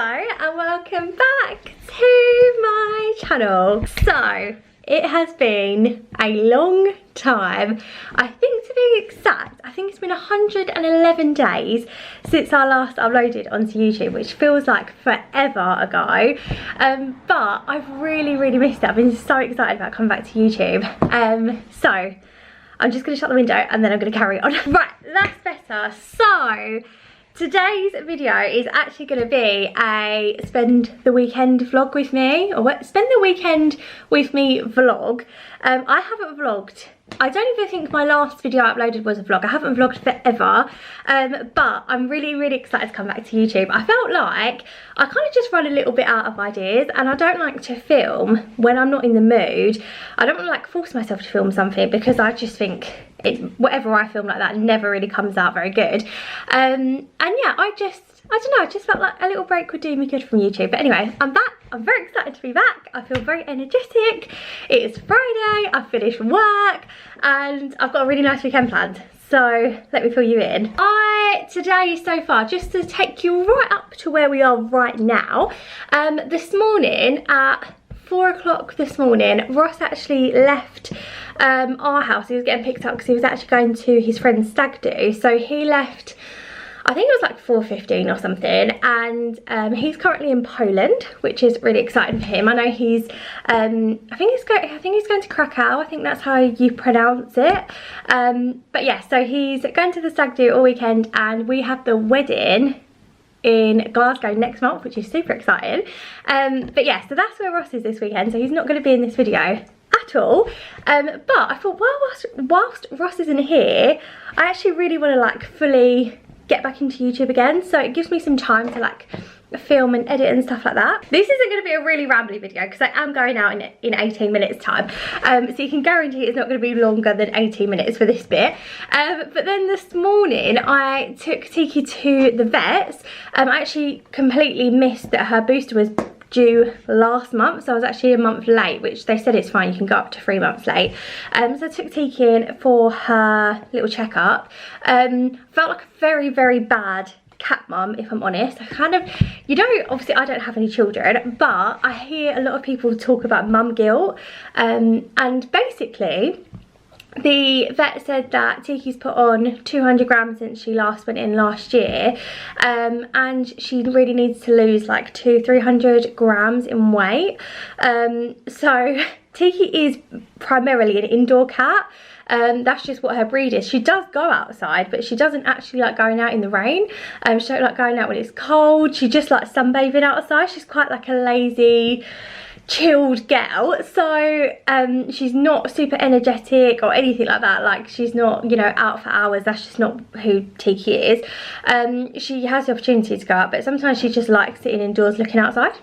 and welcome back to my channel. So it has been a long time. I think, to be exact, I think it's been 111 days since I last uploaded onto YouTube, which feels like forever ago, but I've really missed it. I've been so excited about coming back to YouTube. So I'm just going to shut the window and then I'm going to carry on. Right, that's better. So today's video is actually going to be a spend the weekend vlog with me, or spend the weekend with me vlog. I haven't vlogged. I don't even think my last video I uploaded was a vlog. I haven't vlogged forever, but I'm really excited to come back to YouTube. I felt like I kind of just run a little bit out of ideas, and I don't like to film when I'm not in the mood. I don't want to like force myself to film something, because I just think whatever I film like that never really comes out very good. And yeah, I don't know, I just felt like a little break would do me good from YouTube. But anyway, I'm back. I'm very excited to be back. I feel very energetic. It is Friday, I've finished work, and I've got a really nice weekend planned. So let me fill you in. Today so far, just to take you right up to where we are right now, this morning at 4 o'clock this morning, Ross actually left our house. He was getting picked up because he was actually going to his friend's stag do. So he left, I think it was like 4:15 or something, and he's currently in Poland, which is really exciting for him. I know he's I think he's going to Krakow. I think that's how you pronounce it. But yeah, so he's going to the stag do all weekend, and we have the wedding in Glasgow next month, which is super exciting. But yeah, so that's where Ross is this weekend, so he's not going to be in this video at all. But I thought, well, whilst Ross isn't here, I actually really want to like fully get back into YouTube again, so it gives me some time to like film and edit and stuff like that. This isn't going to be a really rambly video, because I am going out in 18 minutes time, so you can guarantee it's not going to be longer than 18 minutes for this bit. But then this morning I took Tiki to the vets. I actually completely missed that her booster was due last month, so I was actually a month late, which they said it's fine, you can go up to 3 months late. So I took Tiki in for her little checkup. Felt like a very bad cat mum, if I'm honest. I kind of, you know, obviously I don't have any children, but I hear a lot of people talk about mum guilt, and basically the vet said that Tiki's put on 200 grams since she last went in last year, and she really needs to lose like 200-300 grams in weight. So Tiki is primarily an indoor cat. That's just what her breed is. She does go outside, but she doesn't actually like going out in the rain. She don't like going out when it's cold. She just likes sunbathing outside. She's quite like a lazy, chilled girl. So she's not super energetic or anything like that. Like, she's not, you know, out for hours. That's just not who Tiki is. She has the opportunity to go out, but sometimes she just likes sitting indoors looking outside.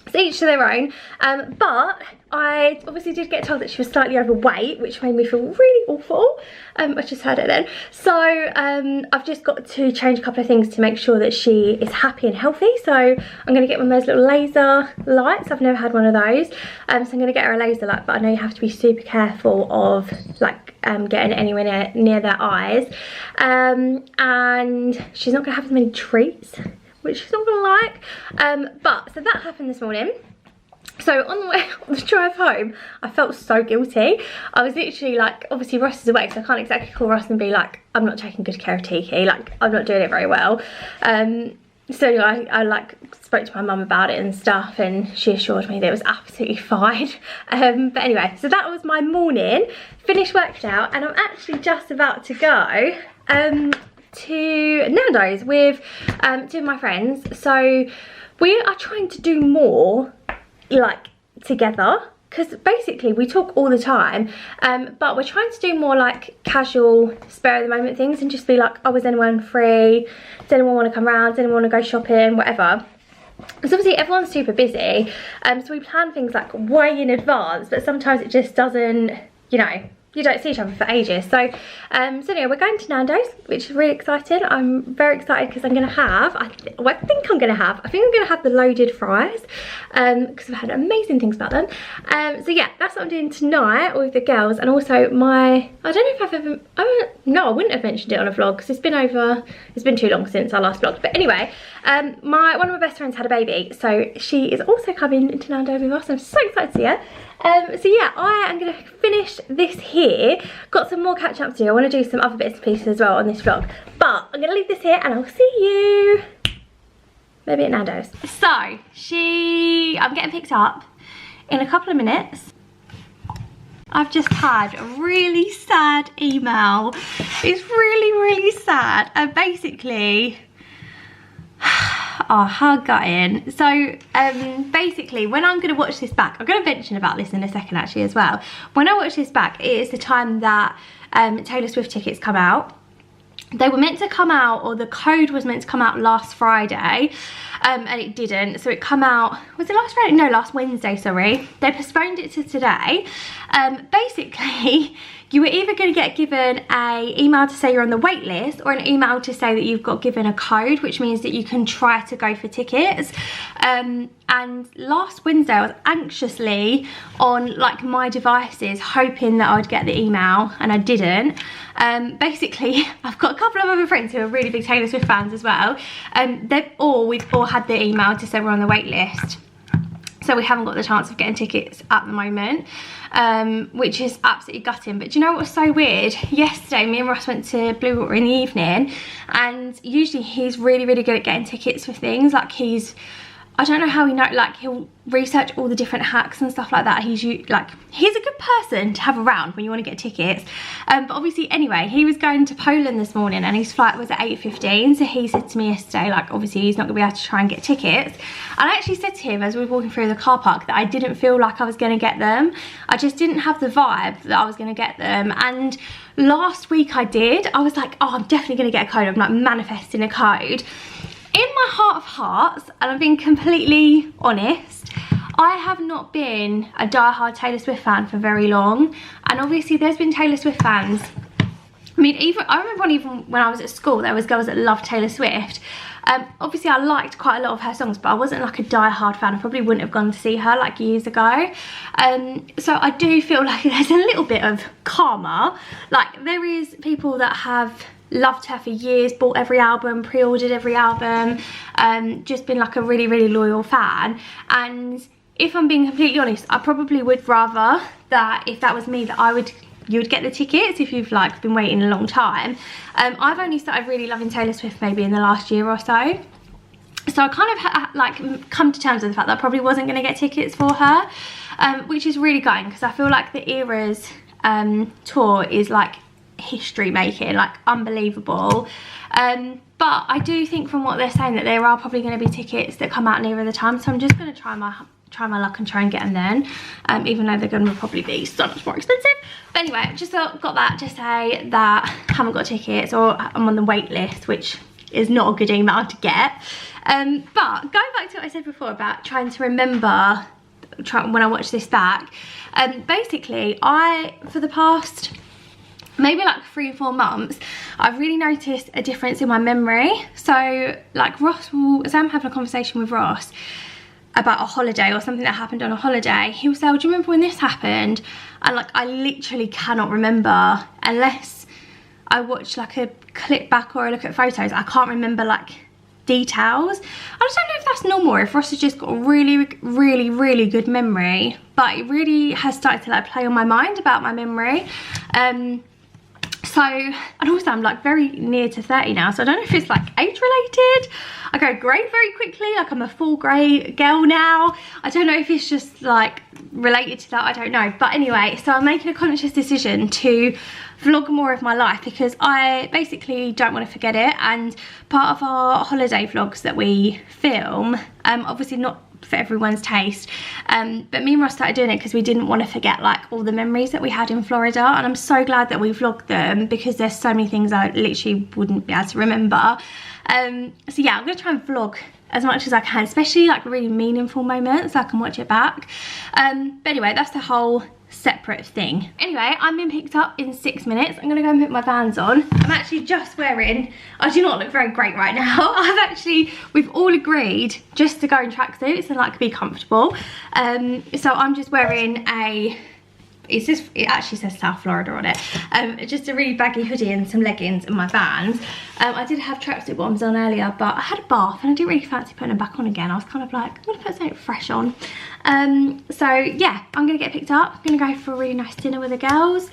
It's each to their own. But I obviously did get told that she was slightly overweight, which made me feel really awful. I just heard it then. So I've just got to change a couple of things to make sure that she is happy and healthy. So I'm going to get one of those little laser lights. I've never had one of those. So I'm going to get her a laser light, but I know you have to be super careful of like getting anywhere near their eyes. And she's not going to have as many treats, which she's not gonna like. But so that happened this morning. So on the drive home, I felt so guilty. I was literally like, obviously Ross is awake, so I can't exactly call Ross and be like, I'm not taking good care of Tiki, like I'm not doing it very well. So I like spoke to my mum about it and stuff, and she assured me that it was absolutely fine. But anyway, so that was my morning. Finished work now, and I'm actually just about to go to Nando's with two of my friends. So we are trying to do more like together, because basically we talk all the time, but we're trying to do more like casual, spare of the moment things, and just be like, oh, is anyone free, does anyone want to come around, does anyone want to go shopping, whatever. Because obviously everyone's super busy, so we plan things like way in advance, but sometimes it just doesn't, you know, you don't see each other for ages. So anyway, we're going to Nando's, which is really exciting. I'm very excited because I'm going to have, I think I'm going to have the loaded fries because I've had amazing things about them. So yeah, that's what I'm doing tonight with the girls. And also I don't know if I've ever, no, I wouldn't have mentioned it on a vlog because it's been too long since I last vlogged. But anyway, one of my best friends had a baby, so she is also coming to Nando's with us. I'm so excited to see her. So yeah, I am going to finish this here. Got some more catch up to do. I want to do some other bits and pieces as well on this vlog. But I'm going to leave this here and I'll see you maybe at Nando's. So, I'm getting picked up in a couple of minutes. I've just had a really sad email. It's really, really sad. And basically, oh, how gutting. So basically, when I'm going to watch this back, I'm going to mention about this in a second actually as well. When I watch this back, it is the time that Taylor Swift tickets come out. They were meant to come out, or the code was meant to come out last Friday, and it didn't. So it come out, was it last Friday? No, last Wednesday, sorry. They postponed it to today. Basically, you were either going to get given a email to say you're on the wait list, or an email to say that you've got given a code, which means that you can try to go for tickets. And last Wednesday I was anxiously on like my devices hoping that I'd get the email, and I didn't. Basically, I've got a couple of other friends who are really big Taylor Swift fans as well. We've all had the email to say we're on the wait list. So we haven't got the chance of getting tickets at the moment, which is absolutely gutting. But do you know what was so weird? Yesterday, me and Ross went to Bluewater in the evening, and usually he's really, really good at getting tickets for things. Like I don't know how he knows, like he'll research all the different hacks and stuff like that. He's a good person to have around when you want to get tickets. But obviously, anyway, he was going to Poland this morning and his flight was at 8:15. So he said to me yesterday, like, obviously he's not gonna be able to try and get tickets. And I actually said to him as we were walking through the car park that I didn't feel like I was gonna get them. I just didn't have the vibe that I was gonna get them. And last week I did. I was like, oh, I'm definitely gonna get a code. I'm like manifesting a code. In my heart of hearts, and I'm being completely honest, I have not been a diehard Taylor Swift fan for very long. And obviously there's been Taylor Swift fans. I mean, I remember even when I was at school, there was girls that loved Taylor Swift. Obviously I liked quite a lot of her songs, but I wasn't like a diehard fan. I probably wouldn't have gone to see her like years ago. So I do feel like there's a little bit of karma. Like there is people that have loved her for years, bought every album, pre-ordered every album, just been like a really, really loyal fan. And if I'm being completely honest, I probably would rather that if that was me, that you would get the tickets if you've like been waiting a long time. I've only started really loving Taylor Swift maybe in the last year or so. So I kind of like come to terms with the fact that I probably wasn't going to get tickets for her, which is really gutting because I feel like the Eras tour is like history making, like unbelievable. But I do think from what they're saying that there are probably going to be tickets that come out nearer the time, so I'm just going to try my luck and try and get them then, even though they're going to probably be so much more expensive. But anyway, just got that to say that I haven't got tickets, or I'm on the wait list, which is not a good email to get. But going back to what I said before about trying to remember when I watch this back, basically for the past maybe like 3 or 4 months, I've really noticed a difference in my memory. So like Ross will, as I'm having a conversation with Ross about a holiday or something that happened on a holiday, he will say, oh, do you remember when this happened? And like I literally cannot remember unless I watch like a clip back or I look at photos. I can't remember like details. I just don't know if that's normal or if Ross has just got a really, really, really good memory, but it really has started to like play on my mind about my memory. So, and also I'm like very near to 30 now, so I don't know if it's like age related. I go grey very quickly, like I'm a full grey girl now. I don't know if it's just like related to that, I don't know. But anyway, so I'm making a conscious decision to vlog more of my life because I basically don't want to forget it. And part of our holiday vlogs that we film, obviously not for everyone's taste, but me and Ross started doing it because we didn't want to forget like all the memories that we had in Florida, and I'm so glad that we vlogged them because there's so many things I literally wouldn't be able to remember. So yeah, I'm gonna try and vlog as much as I can, especially like really meaningful moments so I can watch it back. But anyway, that's the whole separate thing. Anyway, I'm being picked up in 6 minutes. I'm gonna go and put my Vans on. I'm actually just wearing, I do not look very great right now. We've all agreed just to go in tracksuits and like be comfortable. So I'm just wearing it actually says South Florida on it. Just a really baggy hoodie and some leggings and my Vans. I did have tracksuit bottoms on earlier, but I had a bath and I didn't really fancy putting them back on again. I was kind of like, I'm gonna put something fresh on. So yeah, I'm gonna get picked up. I'm gonna go for a really nice dinner with the girls.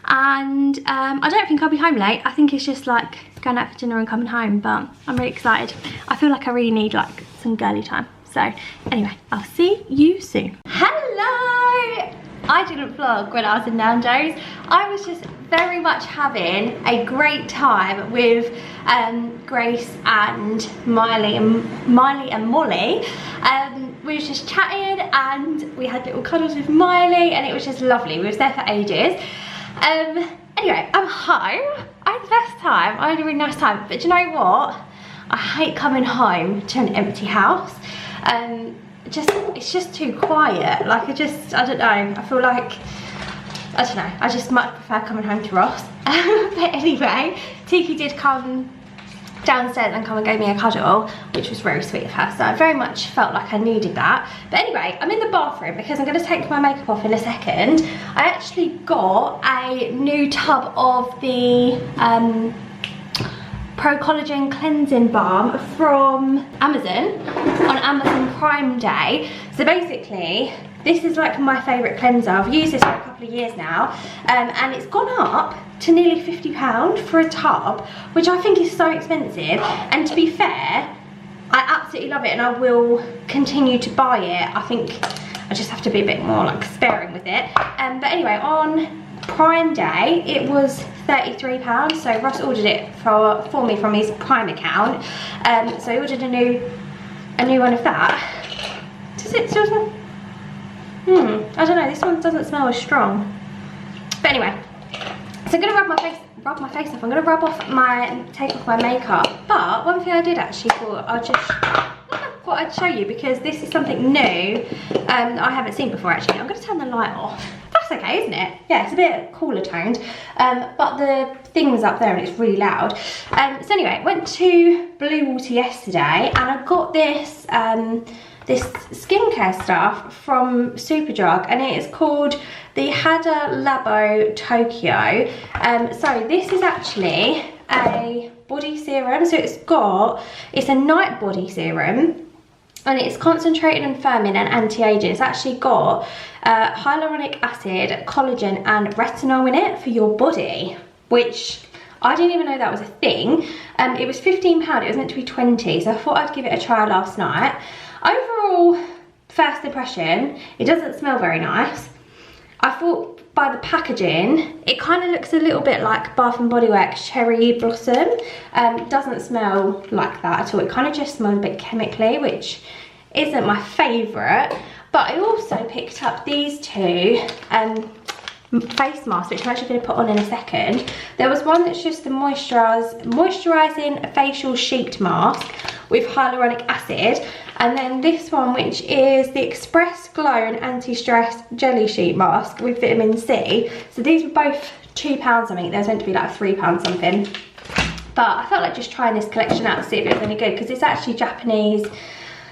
And I don't think I'll be home late. I think it's just like going out for dinner and coming home, but I'm really excited. I feel like I really need like some girly time. So anyway, I'll see you soon. Hello! I didn't vlog when I was in Nando's. I was just very much having a great time with Grace and Miley and Molly. We were just chatting and we had little cuddles with Miley and it was just lovely. We was there for ages. Anyway, I'm home. I had the best time. I had a really nice time. But you know what? I hate coming home to an empty house. It's just too quiet. Like I don't know, I feel like, I don't know, I just much prefer coming home to Ross. But anyway, Tiki did come downstairs and come and gave me a cuddle, which was very sweet of her, so I very much felt like I needed that. But anyway, I'm in the bathroom because I'm going to take my makeup off in a second. I actually got a new tub of the Pro Collagen Cleansing Balm from Amazon on Amazon Prime Day. So basically, this is like my favourite cleanser. I've used this for a couple of years now, and it's gone up to nearly £50 for a tub, which I think is so expensive. And to be fair, I absolutely love it and I will continue to buy it. I think I just have to be a bit more like sparing with it. But anyway, on Prime Day it was £33, so Ross ordered it for me from his Prime account. So he ordered a new one of that. Does it still smell? I don't know, this one doesn't smell as strong. But anyway, so I'm gonna rub my face off. I'm gonna take off my makeup. But one thing I did actually thought I'd show you, because this is something new I haven't seen before actually. I'm gonna turn the light off. That's okay, isn't it? Yeah, it's a bit cooler toned. But the thing's up there and it's really loud. So anyway, went to Bluewater yesterday and I got this this skincare stuff from Superdrug, and it is called the Hada Labo Tokyo. So this is actually a body serum. So it's a night body serum, and it's concentrated and firming and anti-aging. It's actually got hyaluronic acid, collagen and retinol in it for your body, which I didn't even know that was a thing. It was £15, it was meant to be 20, so I thought I'd give it a try last night. Overall, first impression, it doesn't smell very nice. I thought by the packaging, it kind of looks a little bit like Bath & Body Works Cherry Blossom. Doesn't smell like that at all. It kind of just smells a bit chemically, which isn't my favourite. But I also picked up these two face masks, which I'm actually going to put on in a second. There was one that's just the moisturising facial sheet mask with hyaluronic acid, and then this one, which is the Express Glow and Anti-Stress Jelly Sheet Mask with vitamin C. So these were both £2 something. They were meant to be like £3 something. But I felt like just trying this collection out to see if it was any good, because it's actually Japanese.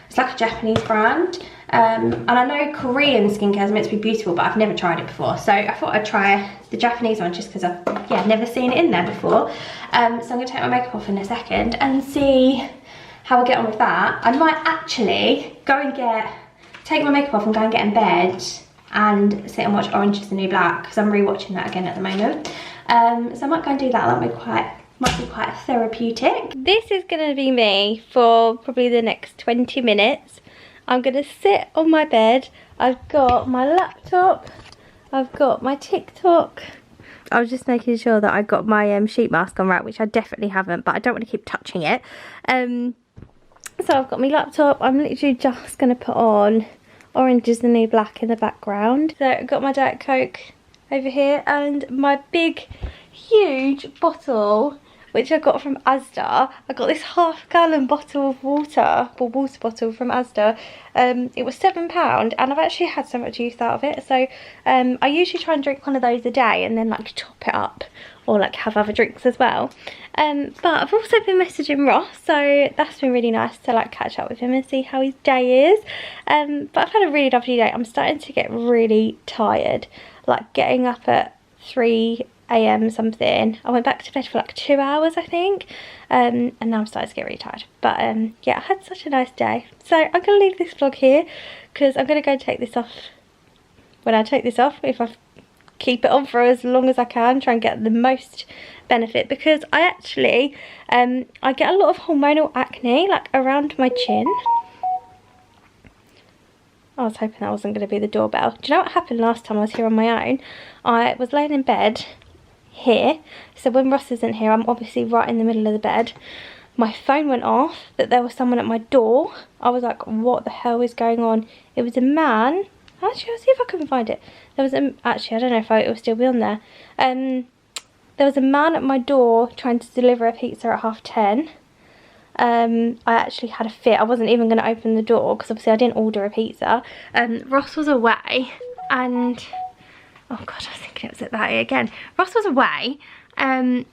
It's like a Japanese brand. And I know Korean skincare is meant to be beautiful, but I've never tried it before. So I thought I'd try the Japanese one just because I've never seen it in there before. So I'm going to take my makeup off in a second and see how I get on with that. I might actually go and take my makeup off and go and get in bed and sit and watch Orange is the New Black, because I'm rewatching that again at the moment. So I might go and do that. That might be quite therapeutic. This is going to be me for probably the next 20 minutes. I'm going to sit on my bed. I've got my laptop. I've got my TikTok. I was just making sure that I got my sheet mask on right, which I definitely haven't, but I don't want to keep touching it. So I've got my laptop. I'm literally just going to put on Orange is the New Black in the background. So I've got my Diet Coke over here and my big, huge bottle which I got from Asda. I got this half-gallon bottle of water, or water bottle from Asda. It was £7 and I've actually had so much use out of it. So I usually try and drink one of those a day and then like top it up or like have other drinks as well. But I've also been messaging Ross, so that's been really nice to like catch up with him and see how his day is. But I've had a really lovely day. I'm starting to get really tired, like getting up at 3 AM something. I went back to bed for like 2 hours, I think, and now I'm starting to get really tired. But yeah, I had such a nice day. So I'm gonna leave this vlog here because I'm gonna go take this off. When I take this off, if I keep it on for as long as I can, try and get the most benefit, because I actually I get a lot of hormonal acne like around my chin. I was hoping that wasn't going to be the doorbell. Do you know what happened last time I was here on my own? I was laying in bed here, so when Ross isn't here, I'm obviously right in the middle of the bed. My phone went off, that there was someone at my door. I was like, what the hell is going on? It was a man. Actually, I'll see if I can find it. There was actually, I don't know if it will still be on there. There was a man at my door trying to deliver a pizza at 10:30. I actually had a fit. I wasn't even going to open the door because obviously I didn't order a pizza. Ross was away and... oh God, I was thinking it was at that again. Ross was away and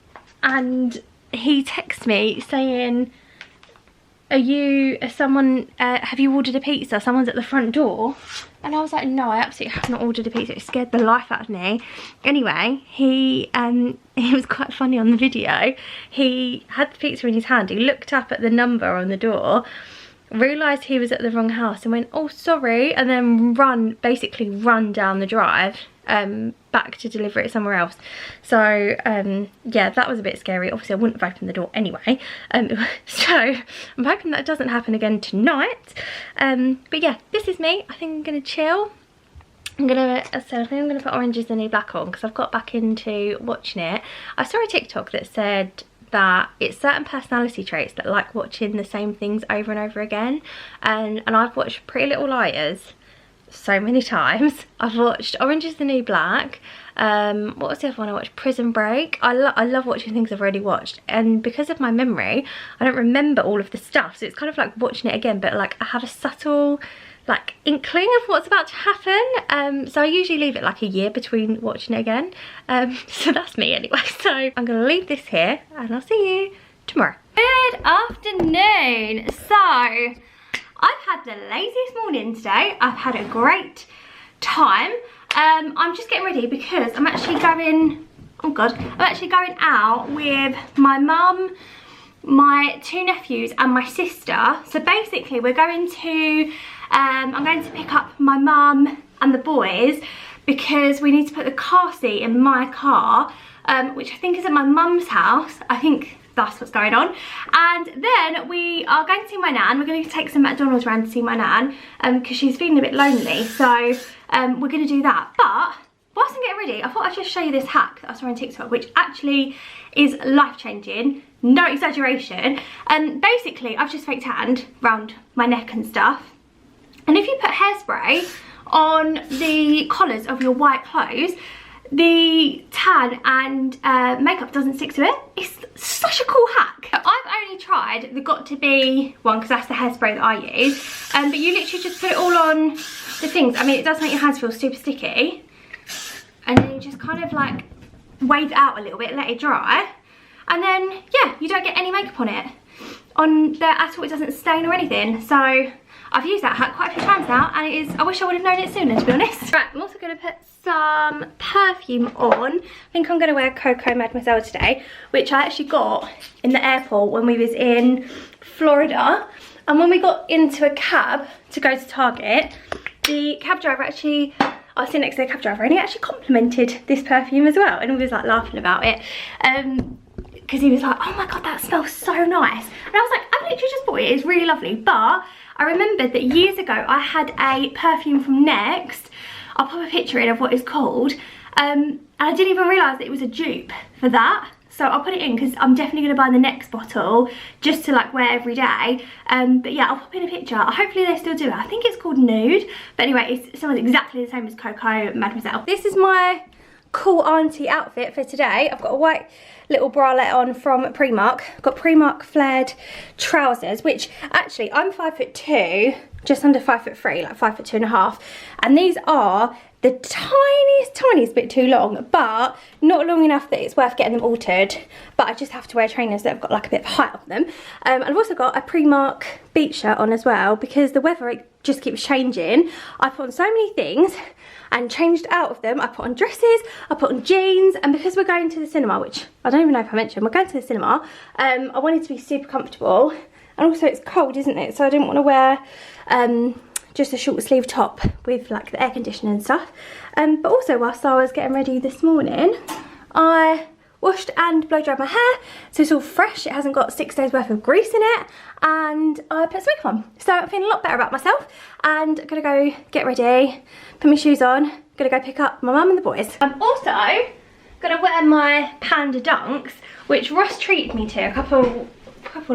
he texted me saying, have you ordered a pizza? Someone's at the front door. And I was like, no, I absolutely have not ordered a pizza. It scared the life out of me. Anyway, he was quite funny on the video. He had the pizza in his hand. He looked up at the number on the door, realised he was at the wrong house and went, oh, sorry. And then basically run down the drive back to deliver it somewhere else. So yeah, that was a bit scary. Obviously I wouldn't have opened the door anyway, so I'm hoping that doesn't happen again tonight. But yeah, this is me. I think I'm gonna chill. I think I'm gonna put Orange Is the New Black on because I've got back into watching it. I saw a TikTok that said that it's certain personality traits that like watching the same things over and over again, and I've watched Pretty Little Liars so many times. I've watched Orange Is the New Black. What was the other one I watched? Prison Break. I love watching things I've already watched, and because of my memory I don't remember all of the stuff, so it's kind of like watching it again, but like I have a subtle like inkling of what's about to happen. So I usually leave it like a year between watching it again. So that's me anyway. So I'm gonna leave this here and I'll see you tomorrow. Good afternoon. So I've had the laziest morning today. I've had a great time. I'm just getting ready because I'm actually going, oh God, I'm actually going out with my mum, my 2 nephews and my sister. So basically we're going to, I'm going to pick up my mum and the boys because we need to put the car seat in my car, which I think is at my mum's house. I think that's what's going on. And then we are going to see my nan. We're going to take some McDonald's around to see my nan because she's feeling a bit lonely. So we're going to do that. But whilst I'm getting ready, I thought I'd just show you this hack that I saw on TikTok, which actually is life-changing. No exaggeration. Basically, I've just fake tanned around my neck and stuff. And if you put hairspray on the collars of your white clothes, the tan and makeup doesn't stick to it. It's such a cool hack. I've only tried the Got To Be one because that's the hairspray that I use. But you literally just put it all on the things. I mean, it does make your hands feel super sticky. And then you just kind of like wave it out a little bit, let it dry. And then, yeah, you don't get any makeup on it. On there at all, it doesn't stain or anything. So I've used that hack quite a few times now, and it is, I wish I would have known it sooner, to be honest. Right, I'm also going to put some perfume on. I think I'm going to wear Coco Mademoiselle today, which I actually got in the airport when we was in Florida. And when we got into a cab to go to Target, the cab driver actually, I was sitting next to the cab driver, and he actually complimented this perfume as well. And we was like laughing about it. Because he was like, oh my God, that smells so nice. And I was like, I literally just bought it, it's really lovely. But I remembered that years ago I had a perfume from Next. I'll pop a picture in of what it's called. And I didn't even realise that it was a dupe for that. So I'll put it in because I'm definitely going to buy the Next bottle just to like wear every day. But yeah, I'll pop in a picture. Hopefully they still do it. I think it's called Nude. But anyway, it smells exactly the same as Coco Mademoiselle. This is my cool auntie outfit for today. I've got a white little bralette on from Primark. I've got Primark flared trousers, which actually I'm 5'2", just under 5'3", like 5'2.5", and these are the tiniest bit too long, but not long enough that it's worth getting them altered. But I just have to wear trainers that have got like a bit of height on them. I've also got a Primark beach shirt on as well, because the weather, it just keeps changing. I put on so many things and changed out of them. I put on dresses, I put on jeans, and because we're going to the cinema, which I don't even know if I mentioned, we're going to the cinema, I wanted to be super comfortable. And also it's cold, isn't it? So I didn't want to wear just a short sleeve top with like the air conditioning and stuff. But also whilst I was getting ready this morning, I washed and blow dried my hair, so it's all fresh. It hasn't got 6 days worth of grease in it, and I put some makeup on. So I'm feeling a lot better about myself, and I'm gonna go get ready, put my shoes on, gonna go pick up my mum and the boys. I'm also gonna wear my Panda Dunks, which Ross treated me to a couple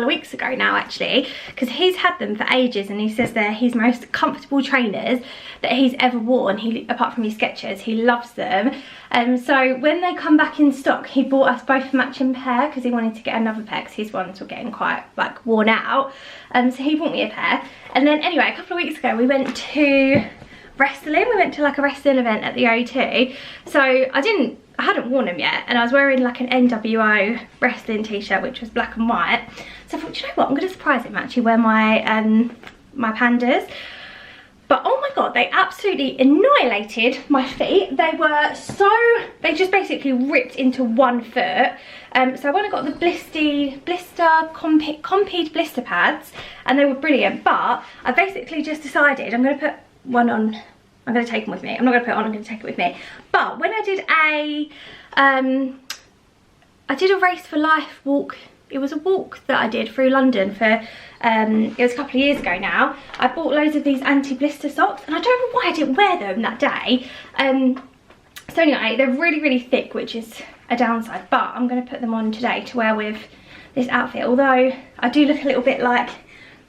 of weeks ago now, actually, because he's had them for ages, and he says they're his most comfortable trainers that he's ever worn. Apart from his Skechers, he loves them. So when they come back in stock, he bought us both a matching pair because he wanted to get another pair because his ones were getting quite like worn out. So he bought me a pair. And then anyway, a couple of weeks ago we went to wrestling. We went to like a wrestling event at the O2. So I hadn't worn them yet, and I was wearing like an NWO wrestling t-shirt, which was black and white. So I thought, you know what, I'm gonna surprise him, actually wear my my Pandas. But oh my god, they absolutely annihilated my feet. They just basically ripped into one foot. So I went and got the Compeed blister pads, and they were brilliant. But I basically just decided I'm gonna put one on. I'm going to take them with me. I'm not going to put it on, I'm going to take it with me. But when I did a Race for Life walk, it was a walk that I did through London for, it was a couple of years ago now. I bought loads of these anti-blister socks, and I don't know why I didn't wear them that day. So anyway, they're really thick, which is a downside, but I'm going to put them on today to wear with this outfit. Although I do look a little bit like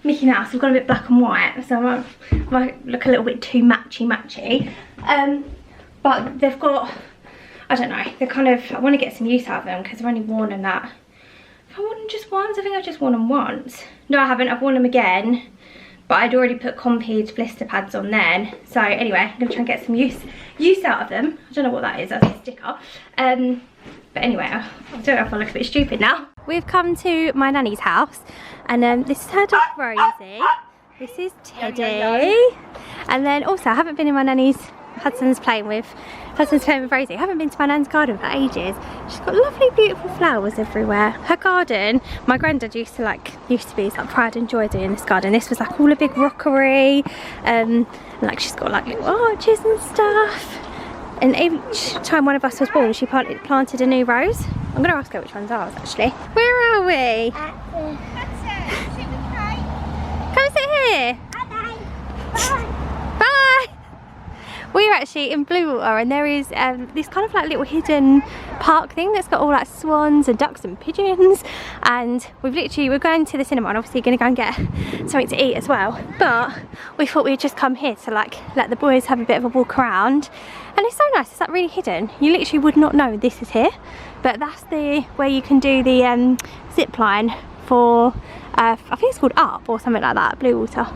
Mickey Mouse. I've got a bit black and white, so I might look a little bit too matchy. But they've got, I don't know, they're kind of, I want to get some use out of them because I've only worn them that. Have I worn them just once? I think I've just worn them once. No, I haven't. I've worn them again, but I'd already put Compeed blister pads on then. So anyway, I'm going to try and get some use out of them. I don't know what that is. That's a sticker. But anyway, I don't know if I look a bit stupid now. We've come to my nanny's house, and this is her dog Rosie, this is Teddy, and then also I haven't been in my nanny's, Hudson's playing with Rosie. I haven't been to my nan's garden for ages. She's got lovely beautiful flowers everywhere. Her garden, my granddad used to be like pride and joy doing this garden. This was like all a big rockery, and like she's got like little arches and stuff. And each time one of us was born, she planted a new rose. I'm going to ask her which one's ours, actually. Where are we? Come sit here. Bye. We're actually in Bluewater, and there is this kind of like little hidden park thing that's got all like swans and ducks and pigeons. And we're going to the cinema, and obviously going to go and get something to eat as well. But we thought we'd just come here to like let the boys have a bit of a walk around. And it's so nice, it's like really hidden. You literally would not know this is here. But that's where you can do the zip line for, I think it's called Up or something like that, Bluewater.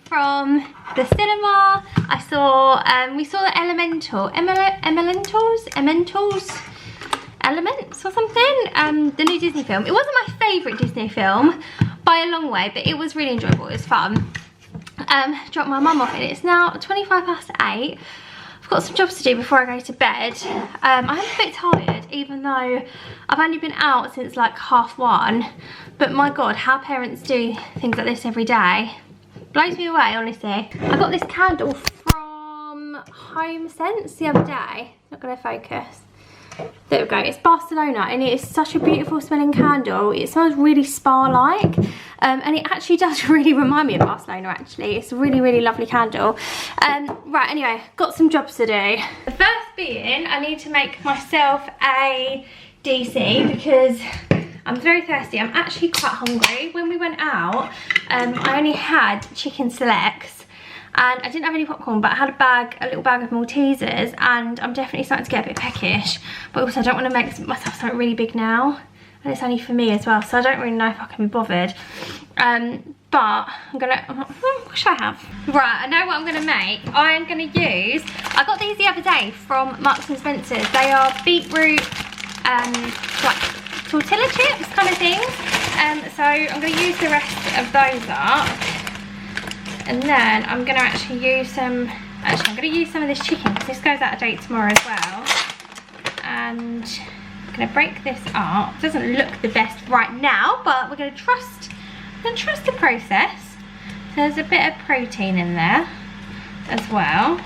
From the cinema. We saw the Elements or something, the new Disney film. It wasn't my favourite Disney film by a long way, but it was really enjoyable, it was fun. Dropped my mum off, and it's now 8:25. I've I've got some jobs to do before I go to bed. I'm a bit tired, even though I've only been out since like 1:30. But my God, how parents do things like this every day blows me away, honestly. I got this candle from Home Sense the other day. Not gonna focus. There we go, it's Barcelona, and it is such a beautiful smelling candle. It smells really spa-like, and it actually does really remind me of Barcelona, actually. It's a really, really lovely candle. Right, anyway, got some jobs to do. The first being, I need to make myself a DC because I'm very thirsty. I'm actually quite hungry. When we went out, I only had chicken selects. And I didn't have any popcorn, but I had a little bag of Maltesers, and I'm definitely starting to get a bit peckish. But also I don't want to make myself something really big now. And it's only for me as well, so I don't really know if I can be bothered. But I'm gonna, what should I have? Right, I know what I'm gonna make. I am gonna use, I got these the other day from Marks and Spencer's. They are beetroot, like tortilla chips kind of things. So I'm gonna use the rest of those up. And then I'm going to actually use some, I'm going to use some of this chicken because this goes out of date tomorrow as well. And I'm going to break this up. It doesn't look the best right now, but we're going to trust the process. So there's a bit of protein in there as well.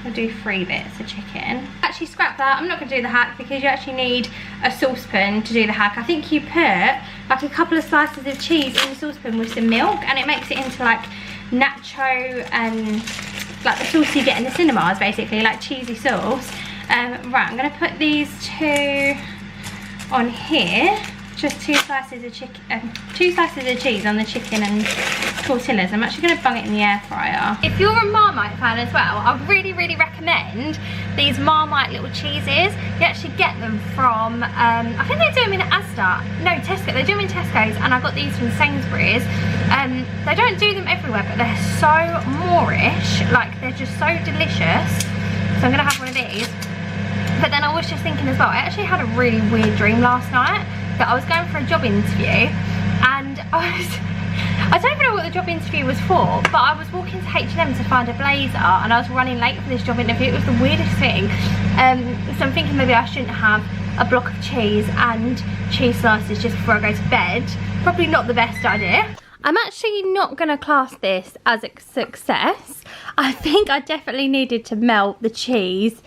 I'll do 3 bits of chicken. Actually scrap that, I'm not going to do the hack because you actually need a saucepan to do the hack. I think you put like a couple of slices of cheese in the saucepan with some milk, and it makes it into like nacho and like the sauce you get in the cinemas, basically, like cheesy sauce. Right, I'm going to put these 2 on here. Just 2 slices of chicken, 2 slices of cheese on the chicken and tortillas. I'm actually going to bung it in the air fryer. If you're a Marmite fan as well, I really, really recommend these Marmite little cheeses. You actually get them from, I think they do them in Asda. No, Tesco. They do them in Tesco's, and I got these from Sainsbury's. They don't do them everywhere, but they're so Moorish. Like, they're just so delicious. So I'm going to have one of these. But then I was just thinking as well, I actually had a really weird dream last night. That I was going for a job interview, and I don't even know what the job interview was for, but I was walking to H&M to find a blazer, and I was running late for this job interview. It was the weirdest thing. So I'm thinking maybe I shouldn't have a block of cheese and cheese slices just before I go to bed. Probably not the best idea. I'm actually not going to class this as a success. I think I definitely needed to melt the cheese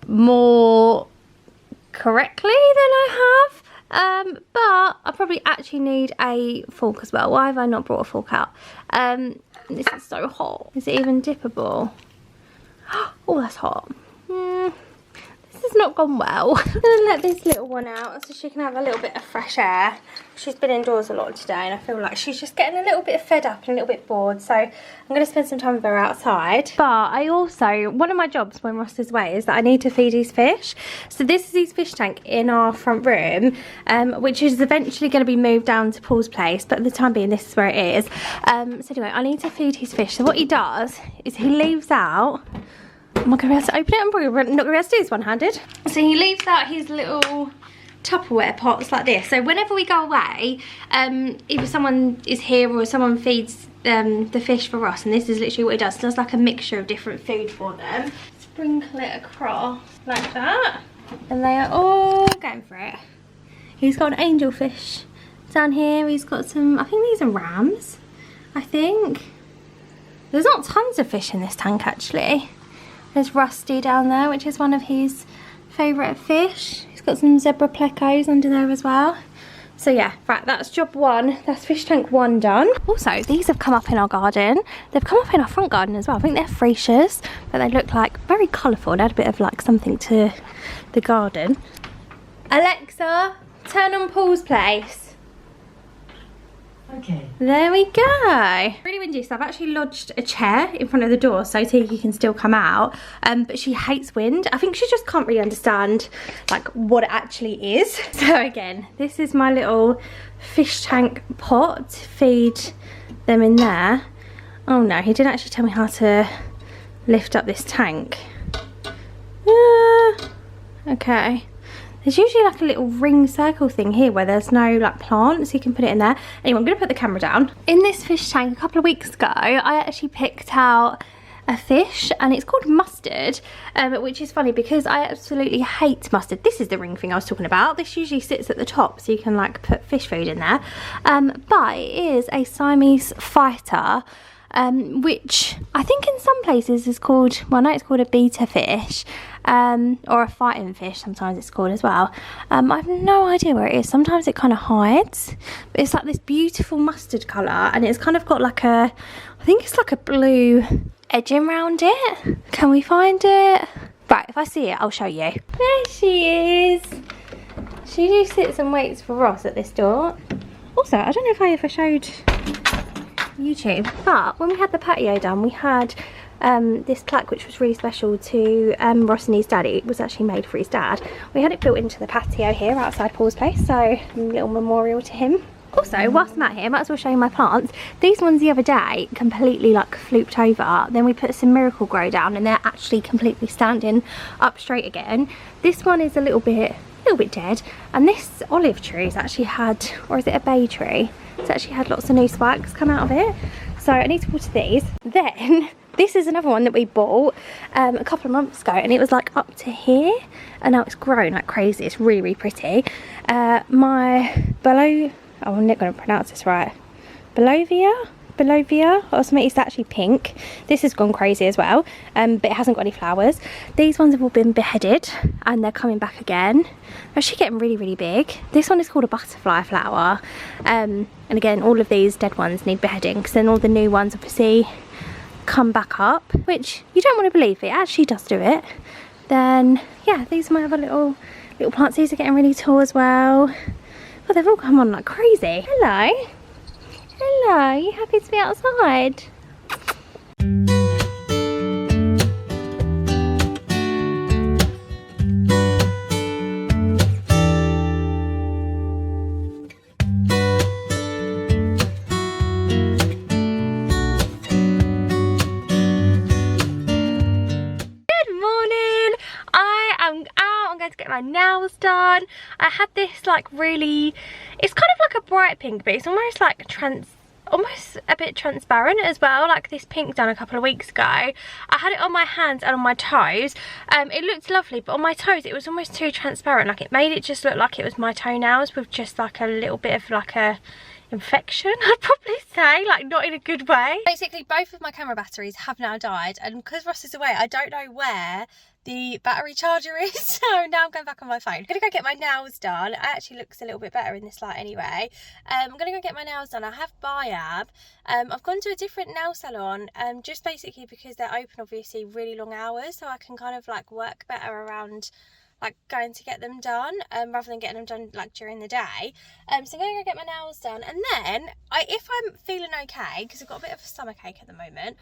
more correctly than I have. But I probably actually need a fork as well. Why have I not brought a fork out? This is so hot. Is it even dippable? Oh, that's hot. This has not gone well. I'm gonna let this little one out so she can have a little bit of fresh air. She's been indoors a lot today, and I feel like she's just getting a little bit fed up and a little bit bored, so I'm gonna spend some time with her outside. But I also, one of my jobs when Ross is away is that I need to feed his fish. So this is his fish tank in our front room, which is eventually going to be moved down to Paul's place, but at the time being this is where it is. So anyway, I need to feed his fish. So what he does is he leaves out, am I going to be able to open it? I'm probably not going to be able to do this one-handed. So he leaves out his little Tupperware pots like this. So whenever we go away, either someone is here or someone feeds the fish for us, and this is literally what he does. He does like a mixture of different food for them. Sprinkle it across like that, and they are all going for it. He's got an angelfish down here. He's got some, I think these are rams, I think. There's not tons of fish in this tank actually. There's Rusty down there, which is one of his favourite fish. He's got some zebra plecos under there as well. So yeah, right, that's job 1. That's fish tank 1 done. Also, these have come up in our garden. They've come up in our front garden as well. I think they're freesias, but they look like very colourful. They had a bit of like something to the garden. Alexa, turn on Paul's place. Okay. There we go. Really windy, so I've actually lodged a chair in front of the door so Tiki can still come out. But she hates wind. I think she just can't really understand like what it actually is. So again, this is my little fish tank pot to feed them in there. Oh no, he didn't actually tell me how to lift up this tank. Okay. There's usually like a little ring circle thing here where there's no like plant, so you can put it in there. Anyway, I'm gonna put the camera down. In this fish tank a couple of weeks ago, I actually picked out a fish, and it's called mustard, which is funny because I absolutely hate mustard. This is the ring thing I was talking about. This usually sits at the top so you can like put fish food in there, but it is a Siamese fighter, which I think in some places is called, well, I know it's called a beta fish, or a fighting fish sometimes it's called as well. I have no idea where it is. Sometimes it kind of hides, but it's like this beautiful mustard colour, and it's kind of got like a, I think it's like a blue edging around it. Can we find it? Right, if I see it I'll show you. There she is. She just sits and waits for Ross at this door. Also, I don't know if I ever showed YouTube, but when we had the patio done, we had this plaque which was really special to Ross and his dad. It was actually made for his dad. We had it built into the patio here outside Paul's place, so a little memorial to him. Also, whilst I'm out here, I might as well show you my plants. These ones the other day completely like flooped over. Then we put some Miracle Grow down and they're actually completely standing up straight again. This one is a little bit dead, and this olive tree has actually had, or is it a bay tree? It's actually had lots of new spikes come out of it. So I need to water these. Then this is another one that we bought a couple of months ago, and it was like up to here, and now it's grown like crazy. It's really, really pretty. My below, oh, I'm not going to pronounce this right. Bluewater or something. It's actually pink. This has gone crazy as well, but it hasn't got any flowers. These ones have all been beheaded and they're coming back again. They're actually getting really, really big. This one is called a butterfly flower, and again, all of these dead ones need beheading, because then all the new ones obviously come back up, which you don't want to believe it actually does do it. Then yeah, these are my other little plants. These are getting really tall as well. Oh, they've all come on like crazy. Hello. Hello, you happy to be outside? To get my nails done. I had this like really, it's kind of like a bright pink, but it's almost like almost a bit transparent as well, like this pink done a couple of weeks ago. I had it on my hands and on my toes. It looked lovely, but on my toes it was almost too transparent. Like it made it just look like it was my toenails with just like a little bit of like a infection, I'd probably say, like not in a good way. Basically both of my camera batteries have now died, and because Ross is away I don't know where the battery charger is, so now I'm going back on my phone. I'm gonna go get my nails done. It actually looks a little bit better in this light anyway. I'm gonna go get my nails done. I have Biab. I've gone to a different nail salon, just basically because they're open obviously really long hours, so I can kind of like work better around like going to get them done, rather than getting them done like during the day. So I'm gonna go get my nails done, and then if I'm feeling okay, because I've got a bit of a stomachache at the moment,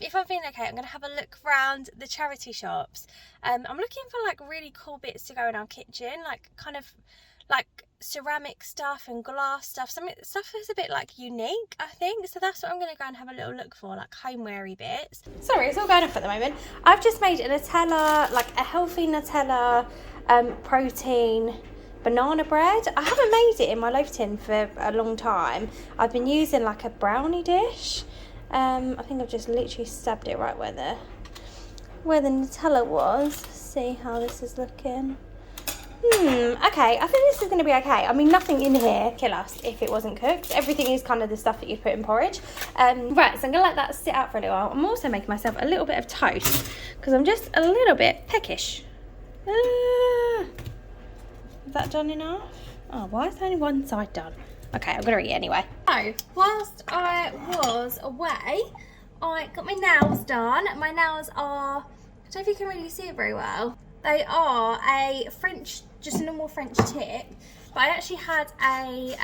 if I'm feeling okay, I'm gonna have a look around the charity shops. I'm looking for like really cool bits to go in our kitchen, like kind of like ceramic stuff and glass stuff, some stuff that's a bit like unique, I think. So that's what I'm gonna go and have a little look for, like homeware-y bits. Sorry, it's all going off at the moment. I've just made a Nutella, like a healthy Nutella protein banana bread. I haven't made it in my loaf tin for a long time. I've been using like a brownie dish. I think I've just literally stabbed it right where the Nutella was. See how this is looking. Okay, I think this is going to be okay. I mean, nothing in here kill us if it wasn't cooked. Everything is kind of the stuff that you put in porridge. Right, so I'm going to let that sit out for a little while. I'm also making myself a little bit of toast because I'm just a little bit peckish. Is that done enough? Oh, why is only one side done? Okay, I'm going to eat it anyway. So, whilst I was away, I got my nails done. My nails are, I don't know if you can really see it very well. They are a French, just a normal French tip, but I actually had a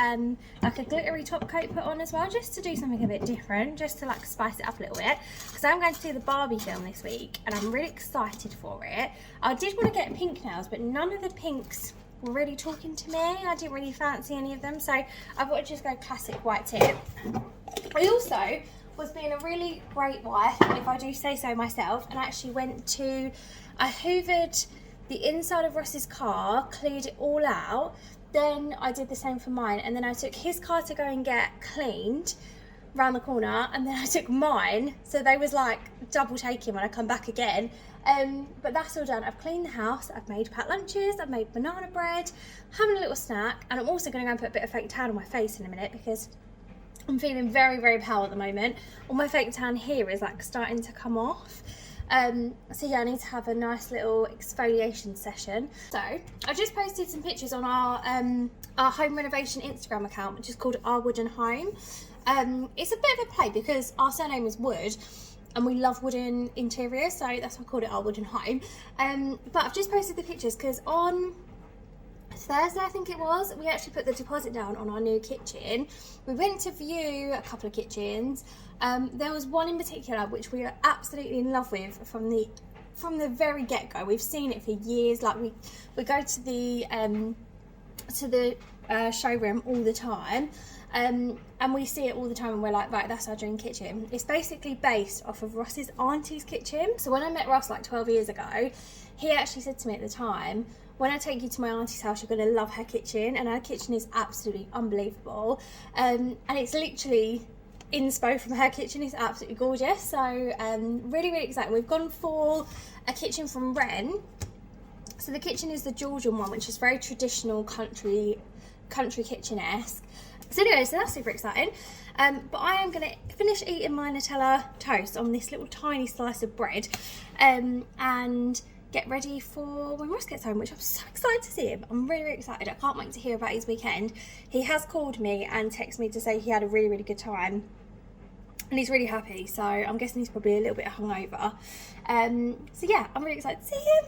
like a glittery top coat put on as well, just to do something a bit different, just to like spice it up a little bit, because I'm going to see the Barbie film this week and I'm really excited for it. I did want to get pink nails, but none of the pinks were really talking to me. I didn't really fancy any of them, so I thought I'd just go classic white tip. I also was being a really great wife, if I do say so myself, and I actually I hoovered the inside of Ross's car, cleared it all out, then I did the same for mine, and then I took his car to go and get cleaned, round the corner, and then I took mine, so they was like double taking when I come back again. But that's all done. I've cleaned the house, I've made packed lunches, I've made banana bread, having a little snack, and I'm also going to go and put a bit of fake tan on my face in a minute because I'm feeling very, very pale at the moment. All my fake tan here is like starting to come off. So yeah, I need to have a nice little exfoliation session. So I've just posted some pictures on our home renovation Instagram account, which is called Our Wooden Home. It's a bit of a play because our surname is Wood and we love wooden interiors, so that's why I called it Our Wooden Home. But I've just posted the pictures because on Thursday, I think it was, we actually put the deposit down on our new kitchen. We went to view a couple of kitchens. There was one in particular which we are absolutely in love with from the very get-go. We've seen it for years. Like we go to the showroom all the time, and we see it all the time, and we're like, right, that's our dream kitchen. It's basically based off of Ross's auntie's kitchen. So when I met Ross like 12 years ago, he actually said to me at the time, when I take you to my auntie's house, you're going to love her kitchen, and her kitchen is absolutely unbelievable. And it's literally inspo from her kitchen. It's absolutely gorgeous. So really, really exciting. We've gone for a kitchen from Wren. So the kitchen is the Georgian one, which is very traditional country kitchen-esque. So anyway, so that's super exciting. But I am going to finish eating my Nutella toast on this little tiny slice of bread, and get ready for when Ross gets home, which I'm so excited to see him. I'm really, really excited. I can't wait to hear about his weekend. He has called me and texted me to say he had a really, really good time, and he's really happy. So I'm guessing he's probably a little bit hungover. So yeah, I'm really excited to see him.